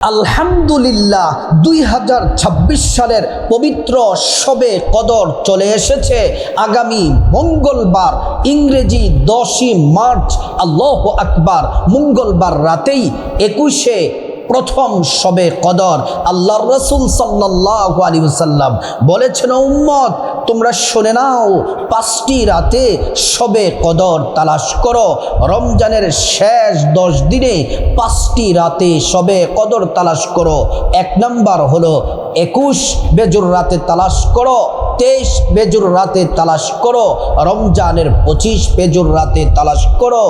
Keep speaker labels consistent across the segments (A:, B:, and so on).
A: আলহামদুলিল্লাহ 2026 সালের পবিত্র শবে কদর চলে এসেছে। আগামী মঙ্গলবার ইংরেজি 10ই মার্চ আল্লাহু আকবার মঙ্গলবার রাতেই 21শে প্রথম শবে কদর। আল্লাহর রাসূল সাল্লাল্লাহু আলাইহি ওয়াসাল্লাম বলেছেন, উম্মত তোমরা শুনে নাও, 5টি রাতে শবে কদর তালাশ করো। রমজানের শেষ 10 দিনে 5টি রাতে শবে কদর তালাশ করো। 1 নাম্বার হলো 21 বেজুর রাতে তালাশ করো, 23 বেজুর রাতে তালাশ করো, রমজানের 25 বেজুর রাতে তালাশ করো,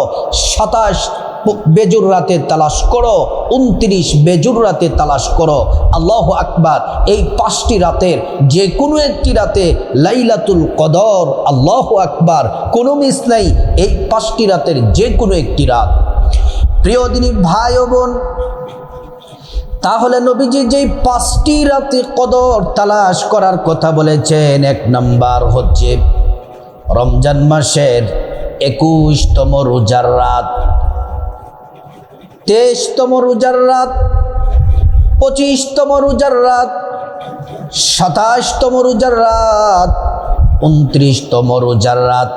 A: 27 বেজুর রাতে তালাশ করো, 29 বেজুর রাতে তালাশ করো। আল্লাহু আকবার। এই 5টি রাতের যে কোনো একটি রাতে লাইলাতুল কদর। আল্লাহু আকবার, কোনো মিস নাই। এই 5টি রাতের যে কোনো একটি রাত। প্রিয় দিনী ভাই ও বোন, তাহলে নবীজি যেই 5টি রাতে কদর তালাশ করার কথা বলেছেন, 1 নাম্বার হচ্ছে রমজান মাসের 21তম রোজার রাত, 23তম রোজার রাত, 25তম রোজার রাত, 27তম রোজার রাত, 29তম রোজার রাত।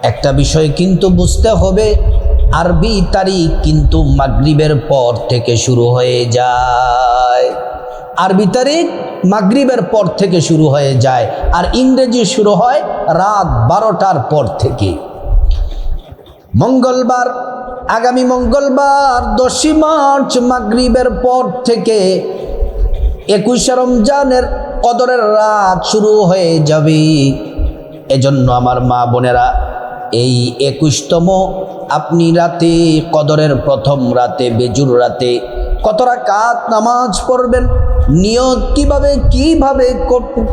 A: একটা বিষয় কিন্তু বুঝতে হবে, আরবি তারিখ কিন্তু মাগরিবের পর থেকে শুরু হয়ে যায়। আরবি তারিখ মাগরিবের পর থেকে শুরু হয়ে যায়, আর ইংরেজি শুরু হয় রাত 12টার পর থেকে। মঙ্গলবার, আগামী মঙ্গলবার 10ই মার্চ মাগরিবের পর থেকে 21শে রমজানের কদরের রাত শুরু হয়ে যাবে। এজন্য আমার মা বোনেরা, এই 21তম আপনি রাতে, কদরের প্রথম রাতে, বেজুর রাতে কত রাকাত নামাজ পড়বেন, নিয়ত কিভাবে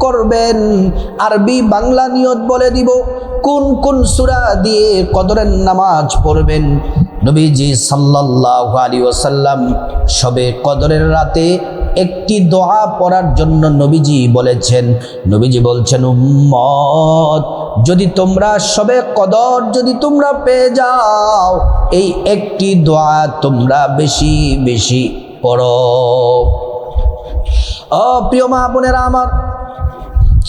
A: করবেন, আরবি বাংলা নিয়ত বলে দিব, কোন কোন সূরা দিয়ে কদরের নামাজ পড়বেন। নবীজি সাল্লাল্লাহু আলাইহি ওয়াসাল্লাম শবে কদরের রাতে একটি দোয়া পড়ার জন্য নবীজি বলছেন, উম্মত যদি তোমরা শবে কদর যদি তোমরা পেয়ে যাও, এই একটি দোয়া তোমরা বেশি বেশি পড়ো। প্রিয় মা বোনেরা আমার,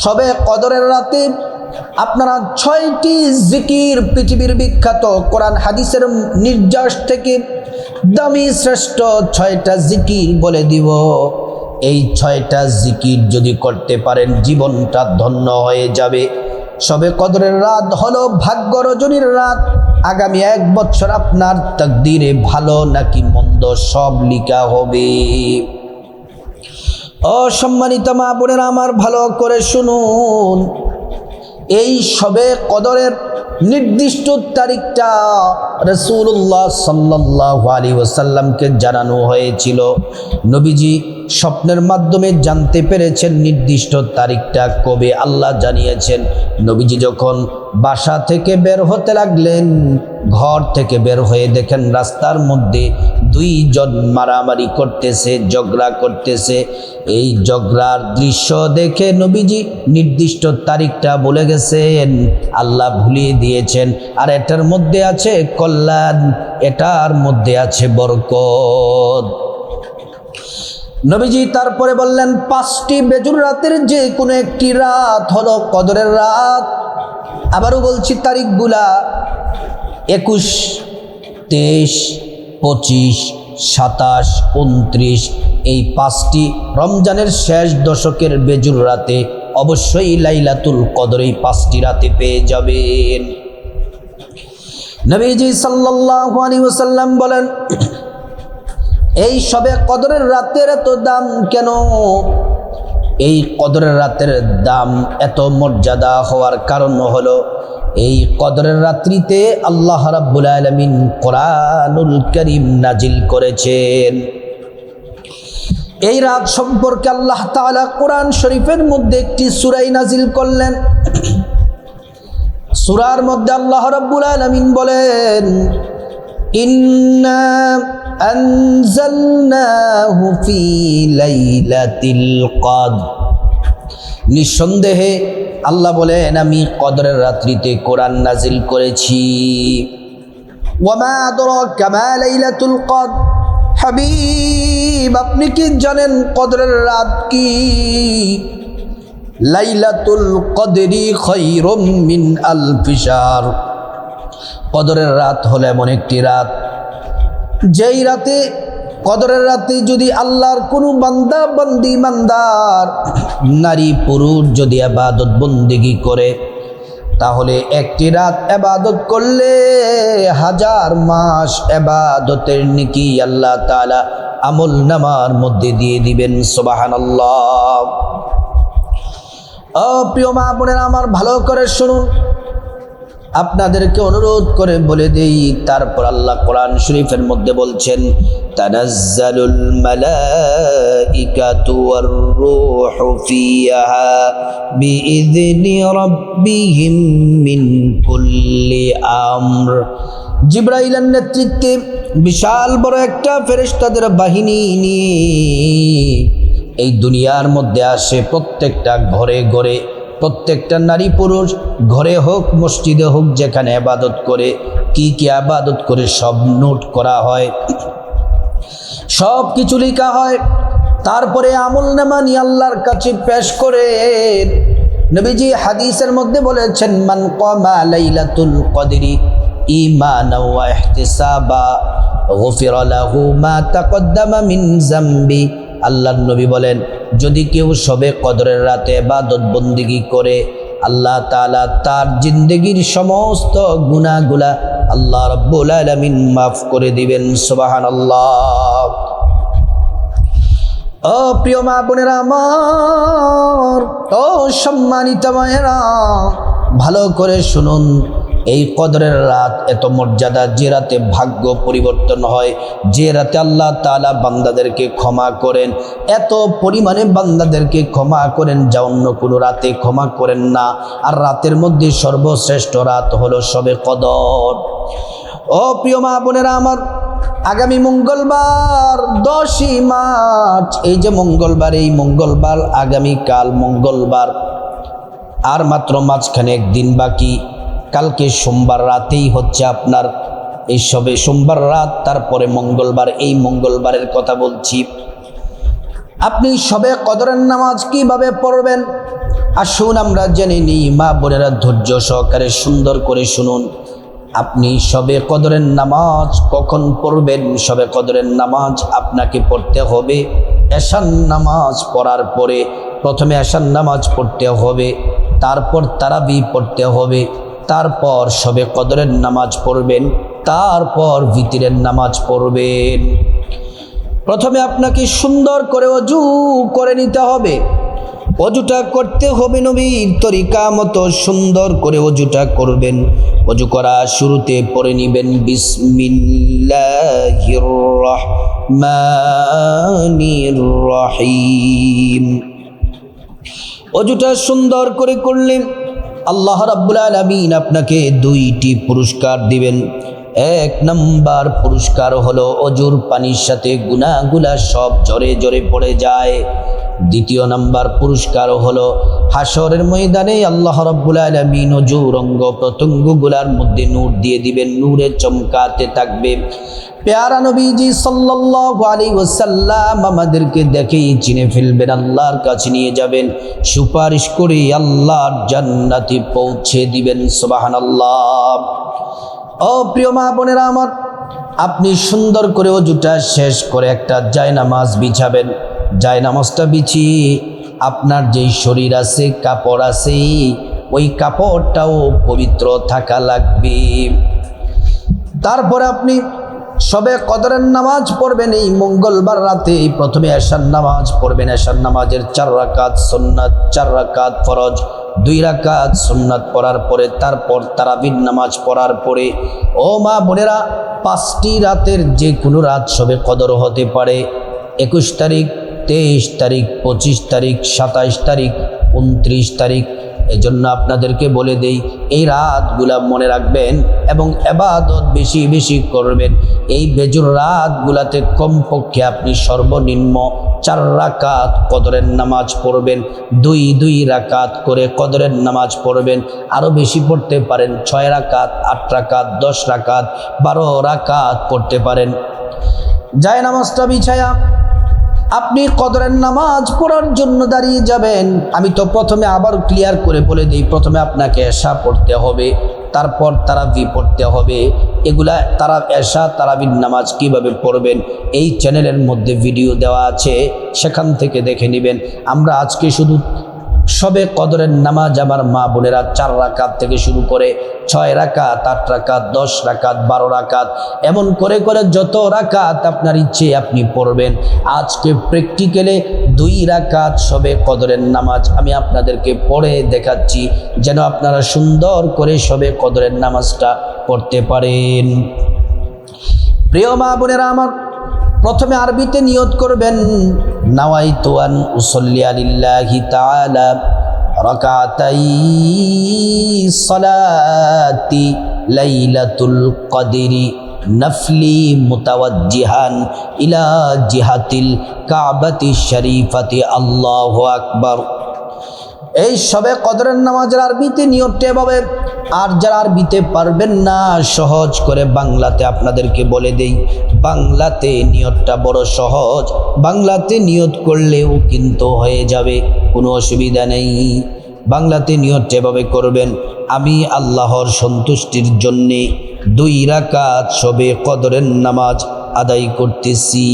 A: শবে কদরের রাতে আপনারা 6টি জিকির, পৃথিবীর বিখ্যাত কোরআন হাদিসের নির্যাস থেকে দামি শ্রেষ্ঠ 6টা জিকির বলে দিব। এই 6টা জিকির যদি করতে পারেন, জীবনটা ধন্য হয়ে যাবে। শবে কদরের রাত হলো ভাগ্য রজনীর রাত। আগামী 1 বছর আপনার তাকদীরে ভালো নাকি মন্দ সব লিখা হবে। সম্মানিত মা বোনেরা আমার, ভালো করে শুনুন। এই শবে কদরের নির্দিষ্ট তারিখটা রাসূলুল্লাহ সাল্লাল্লাহু আলাইহি ওয়াসাল্লামকে জানানো হয়েছিল। নবীজি স্বপ্নের মাধ্যমে জানতে পেরেছেন নির্দিষ্ট তারিখটা কবে। আল্লাহ জানিয়েছেন। নবীজি যখন বাসা থেকে বের হতে লাগলেন, ঘর থেকে বের হয়ে দেখেন রাস্তার মধ্যে 2 জন মারামারি করতেছে, ঝগড়া করতেছে। এই ঝগড়ার দৃশ্য দেখে নবীজি নির্দিষ্ট তারিখটা বলে গেছেন। আল্লাহ ভুলিয়ে দিয়েছেন। আর এটার মধ্যে আছে কল্যাণ, এটার মধ্যে আছে বরকত। নবীজি তারপরে বললেন, 5টি বেজুর রাতের যে কোনো একটি রাত হলো কদরের রাত। আবারও বলছি তারিখগুলা, 21, 23, 25, 27, 29। এই 5টি রমজানের শেষ দশকের বেজুর রাতে অবশ্যই লাইলাতুল কদর এই 5টি রাতে পেয়ে যাবেন। নবীজি সাল্লাল্লাহু আলাইহি ওয়াসাল্লাম বলেন, এই শবে কদরের রাতের এত দাম কেন? এই কদরের রাতের দাম, এত মর্যাদা হওয়ার কারণ হলো, এই কদরের রাত্রিতে আল্লাহ রাব্বুল আলামিন কোরআনুল কারীম নাজিল করেছেন। এই রাত সম্পর্কে আল্লাহ তাআলা কোরআন শরীফের মধ্যে একটি সূরা নাজিল করলেন। সূরার মধ্যে আল্লাহ রাব্বুল আলামিন বলেন, ইন্না আনজালনাহু ফি লাইলাতিল কদর। নিঃসন্দেহে আল্লাহ বলেন, আমি কদরের রাত্রিতে কোরআন নাজিল করেছি। ওয়া মা আদরাকা মা লাইলাতুল কদর। হাবিব আপনি কি জানেন কদরের রাত কি? লাইলাতুল কদরি খায়রুম মিন আলফি শাহর। কদরের রাত হলো এমন একটি রাত, যেই রাতে, কদরের রাতে যদি আল্লাহর কোনো বান্দা বান্দি ইমানদার নারী পুরুষ যদি ইবাদত বন্দেগী করে, তাহলে একটি রাত ইবাদত করলে 1000 মাস ইবাদতের নেকি আল্লাহ তাআলা আমল নামার মধ্যে দিয়ে দিবেন। সুবহানাল্লাহ। ও প্রিয় মা বোনেরা আমার, ভালো করে শুনুন, আপনাদেরকে অনুরোধ করে বলে দেই। তারপর আল্লাহ কোরআন শরীফের মধ্যে বলছেন, তানাজ্জালুল মালাইকাতু ওয়ার রূহু ফিহা বিইذনি রাব্বিহিম মিন কুল্লি আমর। জিবরাইলের নেতৃত্বে বিশাল বড় একটা ফেরেশতাদের বাহিনী নিয়ে এই দুনিয়ার মধ্যে আসে। প্রত্যেকটা ঘরে ঘরে, প্রত্যেকটা নারী পুরুষ ঘরে হোক মসজিদে হোক যেখানে ইবাদত করে, কি কি ইবাদত করে সব নোট করা হয়, সব কিছু লেখা হয়। তারপরে আমলনামা নিয়ে আল্লাহর কাছে পেশ করে। নবীজি হাদিসের মধ্যে বলেছেন, মান কামা লাইলাতুল কদরি ঈমানান ওয়া ইহতিসাবা গুফিরা লাহু মা তাকদ্দামা মিন যামবি। আল্লাহর নবী বলেন, যদি কেউ শবে কদরের রাতে ইবাদত বন্দেগী করে, আল্লাহ তাআলা তার জিন্দেগীর সমস্ত গুনাহগুলা আল্লাহ রাব্বুল আলামিন মাফ করে দিবেন। সুবহানাল্লাহ। ও প্রিয় মা বোনেরা আমার, ও সম্মানিত মায়েরা, ভালো করে শুনুন। এই কদরের রাত এত মর্যাদা, যে রাতে ভাগ্য পরিবর্তন হয়, যে রাতে আল্লাহ তাআলা বান্দাদেরকে ক্ষমা করেন, এত পরিমাণে বান্দাদেরকে ক্ষমা করেন যা অন্য কোনো রাতে ক্ষমা করেন না। আর রাতের মধ্যে সর্বশ্রেষ্ঠ রাত হলো শবে কদর। ও প্রিয় মা বোনেরা আমার, আগামী মঙ্গলবার 10ই মার্চ, এই যে মঙ্গলবার, এই মঙ্গলবার, আগামীকাল মঙ্গলবার, আর মাত্র মাঝখানে একদিন বাকি। কালকে সোমবার রাতেই হচ্ছে আপনার এই সবে সোমবার রাত, তারপরে মঙ্গলবার। এই মঙ্গলবারের কথা বলছি। আপনি সবে কদরের নামাজ কিভাবে পড়বেন আসুন আমরা জেনে নিই। মা বোনেরা ধৈর্য সহকারে সুন্দর করে শুনুন। আপনি সবে কদরের নামাজ কখন পড়বেন? সবে কদরের নামাজ আপনাকে পড়তে হবে এশার নামাজ পড়ার পরে। প্রথমে এশার নামাজ পড়তে হবে, তারপর তারাবি পড়তে হবে, তারপর শবে কদরের নামাজ পড়বেন, তারপর ভিতরের নামাজ পড়বেন। প্রথমে আপনাকে সুন্দর করে ওযু করে নিতে হবে। ওযুটা করতে হবে নবীর তরিকা মতো, সুন্দর করে ওযুটা করবেন। ওযু করা শুরুতে পড়ে নেবেন বিসমিল্লাহির রহমানির রহিম। ওযুটা সুন্দর করে করলেন, আল্লাহ রাব্বুল আলামিন আপনাকে 2টি পুরস্কার দিবেন। 1 নম্বর পুরস্কার হলো ওযুর পানির সাথে গুনাহগুলা সব জোরে জোরে পড়ে যায়। 2য় নম্বর পুরস্কার হলো হাসরের ময়দানে আল্লাহ রাব্বুল আলামিন ওযুর অঙ্গ প্রত্যঙ্গগুলার মধ্যে নূর দিয়ে দিবেন, নূরে চমকাতে থাকবে। প্যারা নবীজি সাল্লাল্লাহু আলাইহি ওয়াসাল্লাম আমাদেরকে দেখেই চিনে ফেলবেন, আল্লাহর কাছে নিয়ে যাবেন, সুপারিশ করে আল্লাহর জান্নাতে পৌঁছে দিবেন। সুবহানাল্লাহ। ও প্রিয় মা বোনেরা আমার, আপনি সুন্দর করে ওযুটা শেষ করে একটা জায়নামাজ বিছাবেন। জায়নামাজটা বিছিয়ে আপনার যেই শরীর আছে, কাপড় আছে, ওই কাপড়টাও পবিত্র থাকা লাগবে। তারপরে আপনি সবে কদরের নামাজ পড়বেন এই মঙ্গলবার রাতে। প্রথমে এশার নামাজ পড়বেন। এশার নামাজের 4 রাকাত সুন্নাত, 4 রাকাত ফরজ, 2 রাকাত সুন্নাত পড়ার পরে তারপর তারাবির নামাজ পড়ার পরে, ও মা বোনেরা, 5টি রাতের যে কোনো রাত সবে কদর হতে পারে। 21 তারিখ, 23 তারিখ, 25 তারিখ, 27 তারিখ, 29 তারিখ। এজন্য আপনাদেরকে বলে দেই, এই রাতগুলা মনে রাখবেন এবং ইবাদত বেশি বেশি করবেন। এই বেজুর রাতগুলাতে কমপক্ষে আপনি সর্বনিম্ন 4 রাকাত কদরের নামাজ পড়বেন। 2 রাকাত করে কদরের নামাজ পড়বেন। আরও বেশি পড়তে পারেন, 6 রাকাত, 8 রাকাত, 10 রাকাত, 12 রাকাত পড়তে পারেন। যায় নামাজটা বিছায়া আপনি কদরের নামাজ পড়ার জন্য দাঁড়িয়ে যাবেন। আমি তো প্রথমে আবার ক্লিয়ার করে বলে দিই, প্রথমে আপনাকে এশা পড়তে হবে, তারপর তারাবি পড়তে হবে। এগুলা এশা তারাবির নামাজ কিভাবে পড়বেন এই চ্যানেলের মধ্যে ভিডিও দেওয়া আছে, সেখান থেকে দেখে নেবেন। আমরা আজকে শুধু সবে কদরের নামাজ আমার মা বোনেরা 4 রাকাত থেকে শুরু করে 6 রাকাত, 8 রাকাত, 10 রাকাত, 12 রাকাত, এমন করে করে যত রাকাত আপনার ইচ্ছে আপনি পড়বেন। আজকে প্র্যাকটিক্যালে 2 রাকাত সবে কদরের নামাজ আমি আপনাদেরকে পড়ে দেখাচ্ছি, যেন আপনারা সুন্দর করে সবে কদরের নামাজটা পড়তে পারেন। প্রিয় মা বোনেরা আমার, প্রথমে আরবিতে নিয়ত করবেন, নাওয়াইতু আন উসাল্লি লিল্লাহি তাআলা রাকাতাই সালাতি লাইলাতুল কদরি নফলি মুতাওয়াজ্জিহান ইলা জিহাতিল কাবাতি শরীফাতি আল্লাহু আকবার। এই সবে কদরের নামাজের আরবিতে নিয়তটা এভাবে। আর যারা আরবিতে পারবেন না, সহজ করে বাংলাতে আপনাদেরকে বলে দেই। বাংলাতে নিয়তটা বড় সহজ, বাংলাতে নিয়ত করলেও কিন্তু হয়ে যাবে, কোনো অসুবিধা নেই। বাংলাতে নিয়তটা এভাবে করবেন, আমি আল্লাহর সন্তুষ্টির জন্যে 2 রাকাত সবে কদরের নামাজ আদায় করতেছি।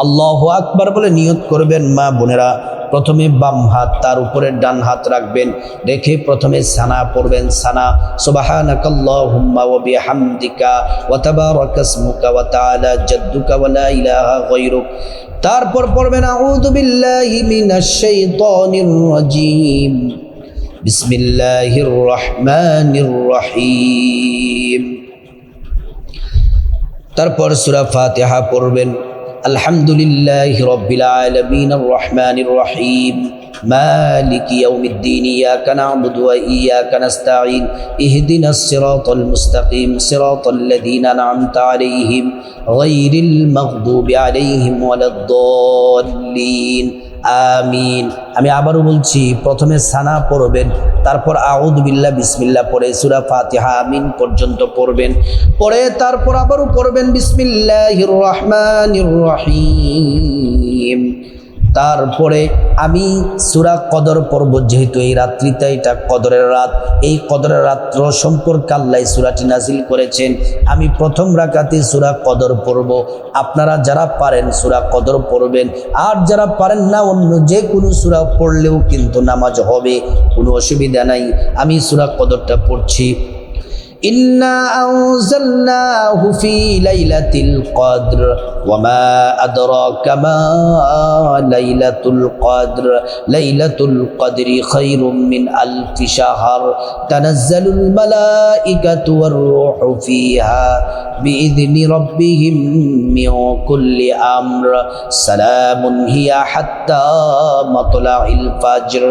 A: আল্লাহু আকবার বলে নিয়ত করবেন। মা বোনেরা, প্রথমে বাম হাত তার উপরে ডান হাত রাখবেন, রেখে প্রথমে সানা পড়বেন। সানা সুবহানাকাল্লাহুম্মা ওয়া বিহামদিকা ওয়া তাবারাকা ইসমুকা ওয়া তাআলা জাদ্দুকা ওয়া লা ইলাহা গায়রুক। তারপর পড়বেন আউযু বিল্লাহি মিনাশ শাইতানির রাজীম, বিসমিল্লাহির রহমানির রহিম। তারপর সূরা ফাতিহা পড়বেন। আলহামদুলিল্লাহি রাব্বিল আলামিন আর রহমানির রহিম মালিকি ইয়াউমিদ্দিন ইয়াকা না'বুদু ওয়া ইয়াকা নাস্তাঈন ইহদিনাস সিরাতাল মুস্তাকিম সিরাতাল লাযীনা আন'আমতা আলাইহিম গায়রিল মাগদুবি আলাইহিম ওয়ালাদ-দাল্লিন আমিন। আমি আবারও বলছি, প্রথমে সানা পড়বেন, তারপর আউযু বিল্লাহ বিসমিল্লাহ পড়ে সূরা ফাতিহা আমিন পর্যন্ত পড়বেন, পড়ে তারপর আবারও পড়বেন বিসমিল্লাহির রহমানির রহিম। তারপরে আমি সূরা কদর পড়ব, যেহেতু এই রাত্রিতে এটা কদরের রাত, এই কদরের রাত্র সম্পর্কে আল্লাহ সূরাটি নাজিল করেছেন। আমি প্রথম রাকাতে সূরা কদর পড়ব। আপনারা যারা পারেন সূরা কদর পড়বেন, আর যারা পারেন না অন্য যে কোনো সূরা পড়লেও কিন্তু নামাজ হবে, কোনো অসুবিধা নাই। আমি সূরা কদরটা পড়ছি। إنا أنزلناه في ليلة القدر وما أدراك ما ليلة القدر ليلة القدر خير من ألف شهر تنزل الملائكة والروح فيها بإذن ربهم من كل أمر سلام هي حتى مطلع الفجر।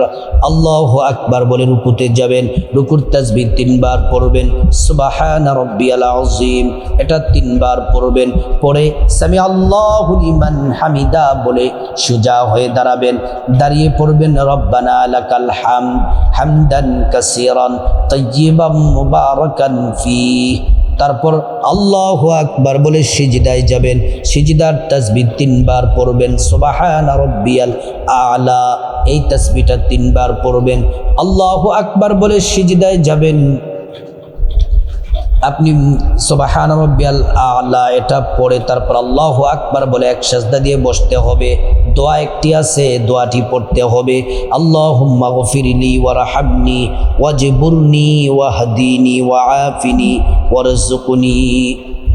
A: الله أكبر বলে রুকুতে যাবেন, রুকুর তাসবিহ 3 বার পড়বেন। সুবহান রাব্বিয়াল আযীম এটা 3 বার পড়বেন, পড়ে সামি আল্লাহু লিমান হামিদা বলে সোজা হয়ে দাঁড়াবেন, দাঁড়িয়ে পড়বেন রব্বানা লাকাল হামদ হামদান কাসীরান তাইয়্যিবান মুবারাকান ফীহি। তারপর আল্লাহু আকবার বলে সিজদায় যাবেন, সিজদার তাসবিহ 3 বার পড়বেন। সুবহান রাব্বিয়াল আ'লা এই তাসবিহটা 3 বার পড়বেন। আল্লাহু আকবার বলে সিজদায় যাবেন, আপনি সুবহান রাব্বিয়াল আ'লা এটা পড়ে তারপর আল্লাহু আকবার বলে এক সিজদা দিয়ে বসতে হবে। দোয়া একটি আছে, দোয়াটি পড়তে হবে, আল্লাহুম্মা গফিরলি ওয়ারহামনি ওয়াজবুরনি ওয়াহদিনি ওয়াআফিনি ওয়ারযুকনি।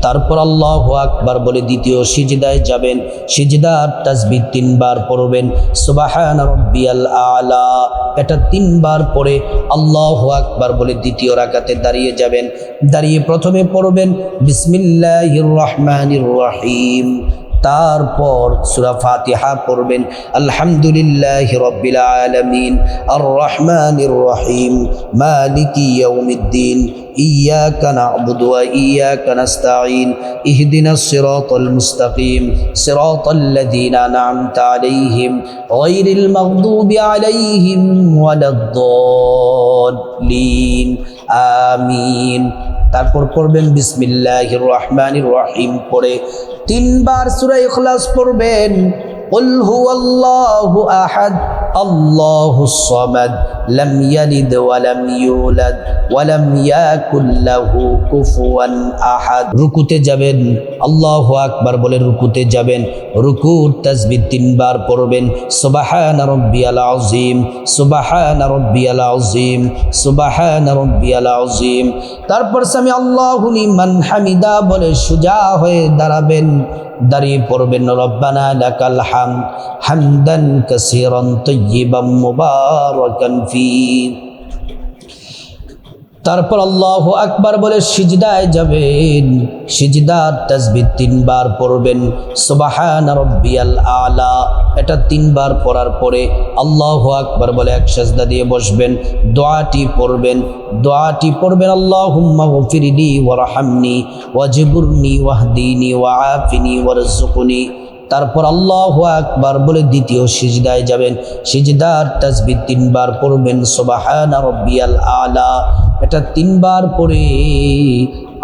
A: তারপর আল্লাহু আকবার বলে দ্বিতীয় সিজদায় যাবেন, সিজদার তাসবিহ 3 বার পড়বেন। সুবহান রাব্বিয়াল আ'লা এটা 3 বার পড়ে আল্লাহু আকবার বলে দ্বিতীয় রাকাতে দাঁড়িয়ে যাবেন, দাঁড়িয়ে প্রথমে পড়বেন বিসমিল্লাহির রহমানির রহিম, তারপর সূরা ফাতিহা পড়বেন। আলহামদুলিল্লাহি রাব্বিল আলামিন আর রহমানির রহিম মালিকি ইয়াউমিদ্দিন ইয়াকা না'বুদু ওয়া ইয়াকা নাস্তাঈন ইহদিনাস সিরাতাল মুস্তাকিম সিরাতাল লাযীনা আন'আমতা আলাইহিম গায়রিল মাগদুবি আলাইহিম ওয়ালাদ-দাল্লিন আমিন। তারপর পড়বেন বিসমিল্লাহির রহমানির রহিম পড়ে 3 বার সূরা ইখলাস পড়বেন। কুল হুয়াল্লাহু আহাদ আল্লাহুস সামাদ লাম ইয়ালিদ ওয়া লাম ইউলাদ ওয়া লাম ইয়াকুল লাহু কুফুয়ান আহাদ। রুকুতে যাবেন, আল্লাহু আকবার বলে রুকুতে যাবেন। রুকুর তাসবিহ 3 বার পড়বেন, সুবহানা রাব্বিয়াল আযীম, সুবহানা রাব্বিয়াল আযীম, সুবহানা রাব্বিয়াল আযীম। তারপর সামি আল্লাহু লিমান হামিদা বলে সোজা হয়ে দাঁড়াবেন। দাঁড়িয়ে পড়বেন রব্বানা লাকাল হামদ হামদান কাসীরান তাইয়িবান মুবারাকান ফী। তারপর আল্লাহু আকবার বলে সিজদায় যাবেন। সিজদার তাসবিহ 3 বার পড়বেন, সুবহানা রাব্বিয়াল আলা, এটা 3 বার পড়ার পরে আল্লাহু আকবার বলে এক সিজদা দিয়ে বসবেন। দোয়াটি পড়বেন আল্লাহুম্মা গফিরলি ওয়ারহামনি ওয়াজবুরনি ওয়াহদিনি ওয়াআফিনি ওয়ারযুকনি। তারপর আল্লাহু আকবার বলে দ্বিতীয় সিজদায় যাবেন। সিজদার তাসবিহ 3 বার পড়বেন, সুবহানা রাব্বিয়াল আলা, এটা 3 বার পড়ে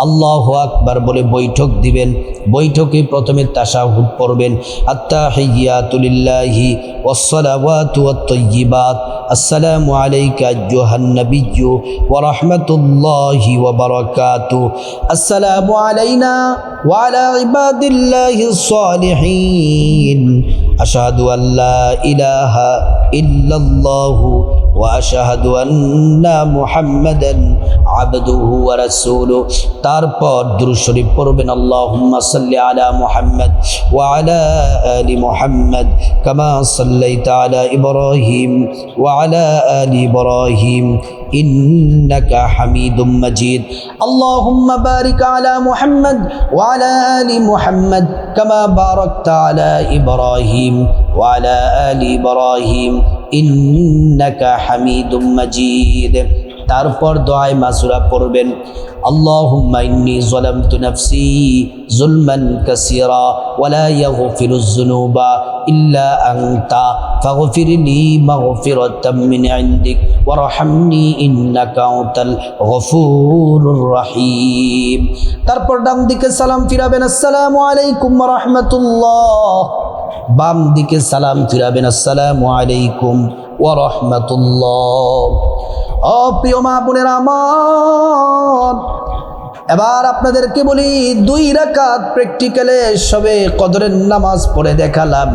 A: আল্লাহু আকবার বলে বৈঠক দিবেন। বৈঠকে প্রথমে তাশাহুদ পড়বেন, আত্তাহিয়াতু লিল্লাহি ওয়াসসালাওয়াতু ওয়াত-তাইয়্যিবাত, আসসালামু আলাইকা আইয়ুহান নাবিয়্যু ওয়া রাহমাতুল্লাহি ওয়া বারাকাতুহু, আসসালামু আলাইনা ওয়া আলা ইবাদিল্লাহিস সালিহিন, আশহাদু আল্লা ইলাহা ইল্লাল্লাহু ওয়া আশহাদু আন্না মুহাম্মাদান আবদুহু ওয়া রাসূলুহু। তারপর দুরূদ শরীফ পড়বেন, আল্লাহুম্মা সাল্লি আলা মুহাম্মাদ ওয়া আলা আলি মুহাম্মাদ কামা সাল্লাইতা আলা ইব্রাহিম ওয়া আলা আলি ইব্রাহিম ইন্নাকা হামিদুম মাজিদ। আল্লাহুম্মা বারিক আলা মুহাম্মাদ ওয়া আলা আলি মুহাম্মাদ কামা বারাকতা আলা ইব্রাহিম ওয়া আলা আলি ইব্রাহিম ইন্নাকা হামিদুম মাজিদ। তারপর দোয়ায়ে মাসুরা পড়বেন, আল্লাহুম্মা ইন্নী যালামতু নাফসি যুলমান কাসীরা ওয়া লা ইয়াগফিরুয যুনুবা ইল্লা আনতা ফাগফিরলি মাগফিরাতাম মিন ইনদিক ওয়ারহামনি ইন্নাকা আনতাল গফুরুর রহিম। তারপর ডান দিকে সালাম ফিরাবেন, আসসালামু আলাইকুম ওয়া রাহমাতুল্লাহ। বাম দিকে সালাম ফিরাবেন, আসসালামু আলাইকুম ওয়া রাহমাতুল্লাহ। ও প্রিয় মা বোনেরা আমার, এবার আপনাদেরকে বলি 2 রাকাত প্র্যাকটিক্যালে সবে কদরের নামাজ পড়ে দেখালাম।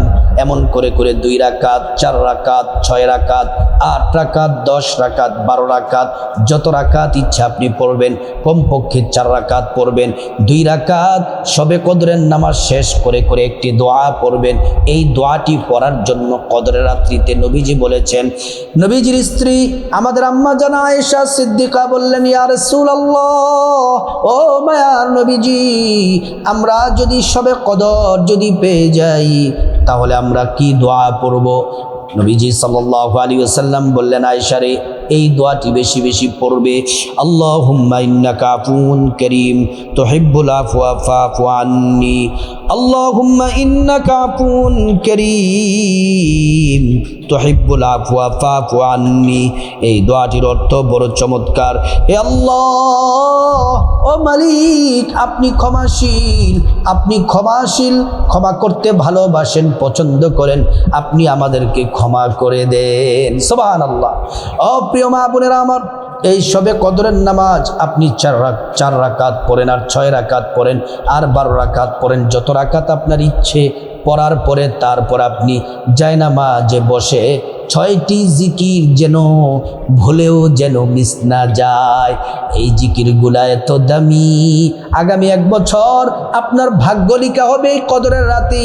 A: এমন করে 2 রাকাত, 4 রাকাত, 6 রাকাত, 8 রাকাত, 10 রাকাত, 12 রাকাত, যত রাকাত ইচ্ছা আপনি পড়বেন। কমপক্ষে 4 রাকাত পড়বেন। 2 রাকাত সবে কদরের নামাজ শেষ করে একটি দোয়া পড়বেন। এই দোয়াটি পড়ার জন্য কদরের রাত্রিতে নবীজি বলেছেন, নবীজির স্ত্রী আমাদের আম্মা জানা আয়েশা সিদ্দিকা বললেন, ইয়া রাসূলুল্লাহ, ও মায়ার নবীজি, আমরা যদি সবে কদর যদি পেয়ে যাই তাহলে আমরা কি দোয়া পড়ব? নবীজি সাল্লাল্লাহু আলাইহি ওয়াসাল্লাম বললেন, আয়েশা রে, এই দোয়াটি বেশি বেশি পড়বে। আল্লাহুম্মা ইন্নাকা আফুউন কারীম তুহিব্বুল আফওয়া ফাফু আন্নি, আল্লাহুম্মা ইন্নাকা আফুউন কারীম তুহিব্বুল আফওয়া ফাফু আন্নি। এই দোয়াটির অর্থ বড় চমৎকার। হে আল্লাহ, ও মালিক, আপনি ক্ষমাশীল, আপনি ক্ষমাশীল, ক্ষমা করতে ভালোবাসেন, পছন্দ করেন, আপনি আমাদেরকে ক্ষমা করে দেন। সুবহানাল্লাহ। ও প্রিয় মা বোনেরা আমার, এই সবে কদরের নামাজ আপনি 4 রাকাত পড়েন, আর 6 রাকাত পড়েন, আর 12 রাকাত পড়েন, যত রাকাত আপনার ইচ্ছে পড়ার পরে তারপর আপনি জায়নামাজে বসে 6টি জিকির যেন ভুলেও যেন মিস না যায়। এই জিকিরগুলা এত দামি, আগামী 1 বছর আপনার ভাগ্য লিখা হবে এই কদরের রাতে।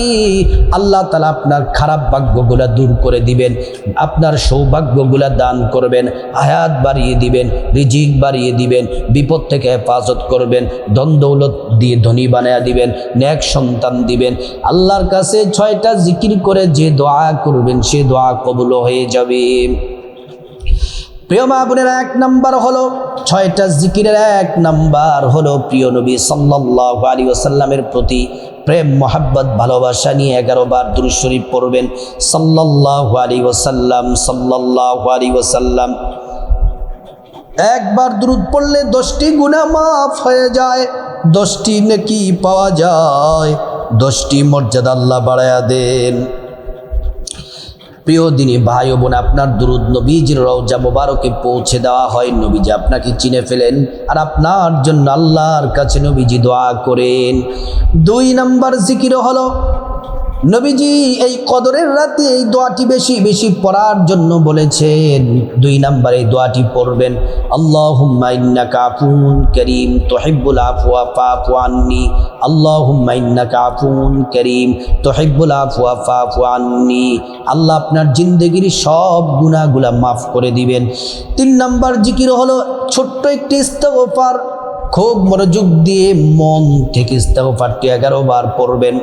A: আল্লাহ তাআলা আপনার খারাপ ভাগ্যগুলা দূর করে দিবেন, আপনার সৌভাগ্যগুলা দান করবেন, হায়াত বাড়িয়ে দিবেন, রিজিক বাড়িয়ে দিবেন, বিপদ থেকে হেফাজত করবেন, ধন দৌলত দিয়ে ধনী বানায়া দিবেন, নেক সন্তান দিবেন। আল্লাহর কাছে 6টা জিকির করে যে দোয়া করবেন সে দোয়া কবুল হয়ে যাবে। প্রিয় মা বোনেরা, 1 নাম্বার হলো 6টা জিকিরের 1 নাম্বার হলো প্রিয় নবী সাল্লাল্লাহু আলাইহি ওয়াসাল্লামের প্রতি প্রেম, মোহাব্বত, ভালোবাসা নিয়ে 11 বার দুরূদ শরীফ পড়বেন। সাল্লাল্লাহু আলাইহি ওয়াসাল্লাম, সাল্লাল্লাহু আলাইহি ওয়াসাল্লাম। একবার দুরূদ পড়লে 10টি গুনাহ মাফ হয়ে যায়, 10টি নেকি পাওয়া যায়, 10টি মর্যাদা আল্লাহ বাড়ায়া দেন। প্রিয় দিনী ভাই ও বোন, আপনার দুরূদ নবীজির রওজা মোবারকে পৌঁছে দেওয়া হয়, নবীজি আপনাকে চিনে ফেলেন আর আপনার জন্য আল্লাহর কাছে নবীজি দোয়া করেন। 2 নম্বর জিকির হলো, নবীজি এই কদরের রাতে এই দোয়াটি বেশি বেশি পড়ার জন্য বলেছেন। 2 নম্বরে এই দোয়াটি পড়বেন, আল্লাহুম্মা ইন্নাকা আফুন কারীম তুহিব্বুল আফওয়া ফাফু আন্নি, আল্লাহুম্মা ইন্নাকা আফুন কারীম তুহিব্বুল আফওয়া ফাফু আন্নি। আল্লাহ আপনার জিন্দেগির সব গুনাহগুলা মাফ করে দিবেন। 3 নম্বর জিকির হলো ছোট্ট একটি ইস্তেগফার, খুব মনোযোগ দিয়ে মন থেকে ইস্তেগফারটি 11 বার পড়বেন।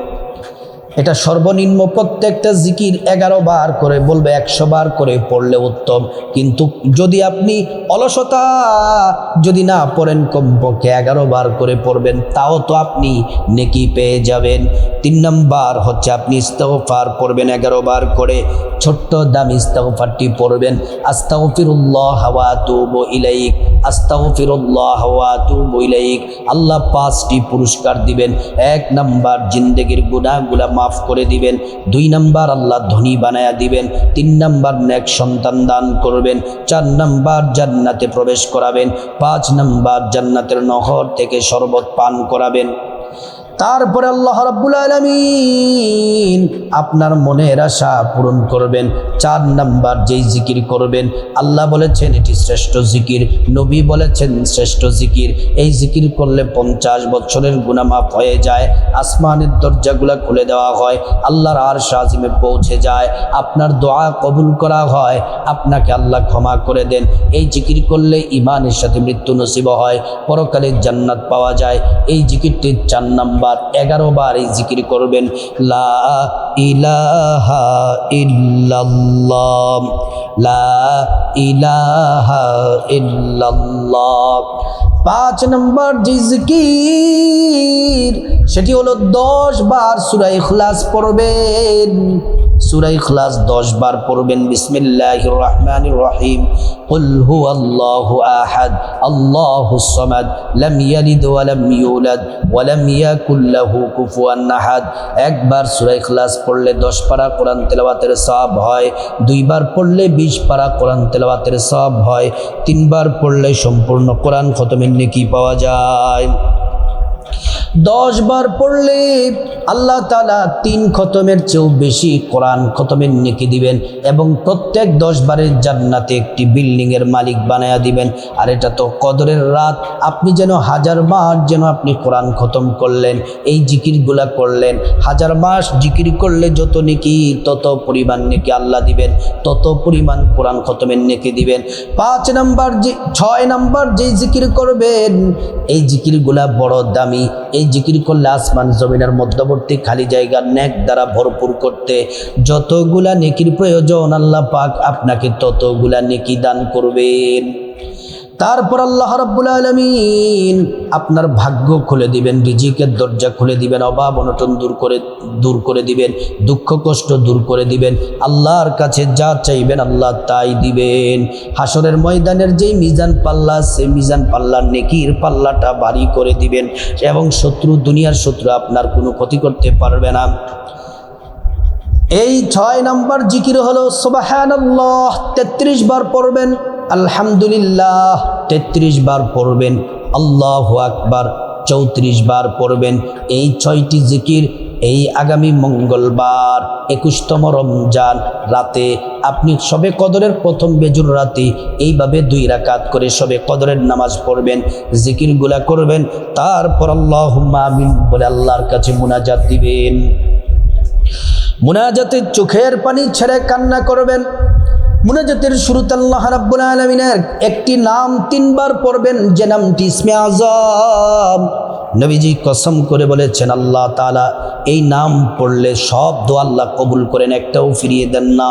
A: এটা সর্বনিম্ন প্রত্যেকটা জিকির 11 বার করে বলবে, 100 বার করে পড়লে উত্তম। কিন্তু যদি আপনি অলসতা যদি না পড়েন, কমপক্ষে 11 বার করে পড়বেন, তাও তো আপনি নেকি পেয়ে যাবেন। 3 নম্বর হচ্ছে আপনি ইস্তেগফার পড়বেন 11 বার করে। ছোট্ট দামি ইস্তেগফারটি পড়বেন, আস্তাগফিরুল্লাহ ওয়া আতুবু ইলাইক, আস্তাগফিরুল্লাহ ওয়া আতুবু ইলাইক। আল্লাহ 5টি পুরস্কার দিবেন। 1 নম্বর জিন্দেগির গুনাহগুলা মাফ করে দিবেন। 2 নম্বর আল্লাহ ধনী বানায়া দিবেন। 3 নম্বর নেক সন্তান দান করবেন। 4 নম্বর জান্নাতে প্রবেশ করাবেন। 5 নম্বর জান্নাতের নহর থেকে শরবত পান করাবেন। তারপরে আল্লাহ রাব্বুল আলামিন আপনার মনের আশা পূরণ করবেন। 4 নাম্বার যেই জিকির করবেন, আল্লাহ বলেছেন এটি শ্রেষ্ঠ জিকির, নবী বলেছেন শ্রেষ্ঠ জিকির। এই জিকির করলে 50 বছরের গুনাহ মাফ হয়ে যায়, আসমানের দরজাগুলো খুলে দেওয়া হয়, আল্লাহর আরশ আজিমে পৌঁছে যায়, আপনার দোয়া কবুল করা হয়, আপনাকে আল্লাহ ক্ষমা করে দেন। এই জিকির করলে ঈমানের সাথে মৃত্যু নসিব হয়, পরকালে জান্নাত পাওয়া যায়। এই জিকিরটি 4 নাম্বার 11 বার এই জিকির করবেন, লা ইলাহা ইল্লাল্লাহ, লা ইলাহা ইল্লাল্লাহ। 5 নম্বর যে জিকির সেটি হলো 10 বার সূরা ইখলাস পড়বেন। সূরা ইখলাস 10 বার পড়বেন। বিসমিল্লাহির রহমানির রহিম, কুল হুয়াল্লাহু আহাদ আল্লাহুস সামাদ লাম ইয়ালিদ ওয়া লাম ইউলাদ ওয়া লাম ইয়াকুল লাহু কুফুয়ান আহাদ। একবার সূরা ইখলাস পড়লে 10 পারা কোরআন তেলাওয়াতের সওয়াব হয়, 2 বার পড়লে 20 পারা কোরআন তেলাওয়াতের সওয়াব হয়, 3 বার পড়লে সম্পূর্ণ কোরআন খতমের নেকি পাওয়া যায়। 10 বার পড়লে আল্লাহ তাআলা 3 খতমের চেয়েও বেশি কোরআন খতমের নেকি দিবেন এবং প্রত্যেক 10 বারের জান্নাতে একটি বিল্ডিংয়ের মালিক বানায়া দিবেন। আর এটা তো কদরের রাত, আপনি যেন 1000 মাস যেন আপনি কোরআন খতম করলেন, এই জিকিরগুলা করলেন। 1000 মাস জিকির করলে যত নেকি তত পরিমাণ নেকি আল্লাহ দিবেন, তত পরিমাণ কোরআন খতমের নেকি দিবেন। 6 নাম্বার যে জিকির করবেন, এই জিকিরগুলা বড় দামি। এই জিকির করলে আসমান জমিনের মধ্যবর্তী খালি জায়গা নেক দ্বারা ভরপুর করতে যতগুলা নেকির প্রয়োজন আল্লাহ পাক আপনাকে ততগুলা নেকি দান করবেন। তারপর আল্লাহ রাব্বুল আলামিন আপনার ভাগ্য খুলে দিবেন, রিজিকের দরজা খুলে দিবেন, অভাব অনটন দূর করে দিবেন, দুঃখ কষ্ট দূর করে দিবেন। আল্লাহর কাছে যা চাইবেন আল্লাহ তাই দিবেন। হাসরের ময়দানের যেই মিজান পাল্লা, সেই মিজান পাল্লার নেকির পাল্লাটা ভারী করে দিবেন এবং দুনিয়ার শত্রু আপনার কোনো ক্ষতি করতে পারবে না। এই 6 নাম্বার জিকির হলো সুবহানাল্লাহ 33 বার পড়বেন, আলহামদুলিল্লাহ 33 বার পড়বেন, আল্লাহু আকবার 34 বার পড়বেন। এই 6টি জিকির এই আগামী মঙ্গলবার 21তম রমজান রাতে আপনি শবে কদরের প্রথম বেজুর রাতে এইভাবে 2 রাকাত করে শবে কদরের নামাজ পড়বেন, জিকিরগুলা করবেন। তারপর আল্লাহুম্মা আমিন বলে আল্লাহর কাছে মুনাজাত দিবেন। মুনাজাতে চোখের পানি ছেড়ে কান্না করবেন। মুনাজাতের শুরুতে আল্লাহ রাব্বুল আলামিনের একটি নাম 3 বার পড়বেন, যে নামটি ইসমে আযম। নবীজি কসম করে বলেছেন, আল্লাহ তাআলা এই নাম পড়লে সব দোয়া আল্লাহ কবুল করেন, একটাও ফিরিয়ে দেন না।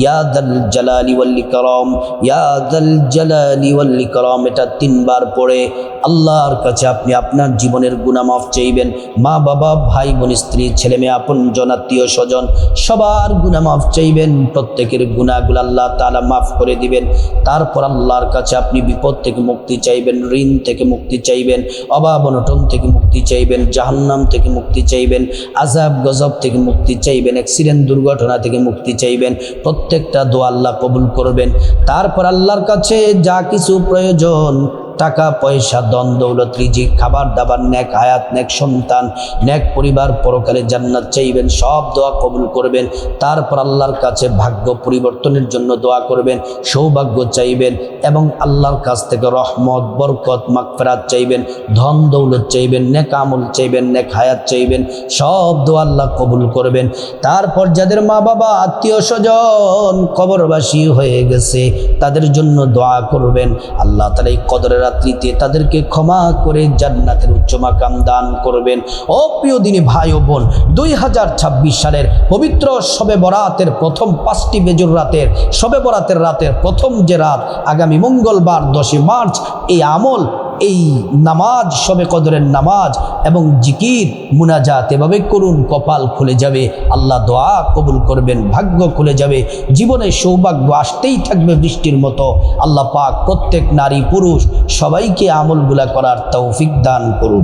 A: ইয়া যাল জালালি ওয়াল ইকরাম, ইয়া যাল জালালি ওয়াল ইকরাম, এটা 3 বার পড়ে আল্লাহর কাছে আপনি আপনার জীবনের গুনাহ মাফ চাইবেন। মা বাবা, ভাই বোন, স্ত্রী, ছেলে মেয়ে, আপনজন, আত্মীয় স্বজন সবার গুনাহ মাফ চাইবেন। প্রত্যেকের গুনাহগুলো আল্লাহ তাআলা মাফ করে দিবেন। তারপর আল্লাহর কাছে আপনি বিপদ থেকে মুক্তি চাইবেন, ঋণ থেকে মুক্তি চাইবেন, অভাব অনটন থেকে মুক্তি চাইবেন, জাহান্নাম থেকে মুক্তি চাইবেন, আযাব গজব থেকে মুক্তি চাইবেন, অ্যাক্সিডেন্ট দুর্ঘটনা থেকে মুক্তি চাইবেন। প্রত্যেকটা দোয়া আল্লাহ কবুল করবেন। তারপর আল্লাহর কাছে যা কিছু প্রয়োজন, টাকা পয়সা, ধন দৌলত, রিজিক, খাবার দাবার, নেক হায়াত, নেক সন্তান, নেক পরিবার, পরকালে জান্নাত চাইবেন, সব দোয়া কবুল করবেন। তারপর আল্লাহর কাছে ভাগ্য পরিবর্তনের জন্য দোয়া করবেন, সৌভাগ্য চাইবেন এবং আল্লাহর কাছ থেকে রহমত, বরকত, মাগফিরাত চাইবেন, ধন দৌলত চাইবেন, নেক আমল চাইবেন, নেক হায়াত চাইবেন, সব দোয়া আল্লাহ কবুল করবেন। তারপর যাদের মা বাবা, আত্মীয় স্বজন কবরবাসী হয়ে গেছে তাদের জন্য দোয়া করবেন। আল্লাহ তাআলা এই কদরের রাত্রিতে তাদেরকে ক্ষমা করে জান্নাতের উচ্চ মাকাম দান করবেন। ও প্রিয় দিনী ভাই ও বোন, 2026 সালের পবিত্র শবে বরাতের প্রথম 5টি বেজুর রাতের শবে বরাতের রাতের প্রথম যে রাত, আগামী মঙ্গলবার 10 মার্চ, এই আমল, এই নামাজ, শবে কদরের নামাজ এবং জিকির মুনাজাত এভাবে করুন, কপাল খুলে যাবে, আল্লাহ দোয়া কবুল করবেন, ভাগ্য খুলে যাবে, জীবনে সৌভাগ্য আসতেই থাকবে বৃষ্টির মতো। আল্লাহ পাক প্রত্যেক নারী পুরুষ সবাইকে আমলগুলা করার তৌফিক দান করুন।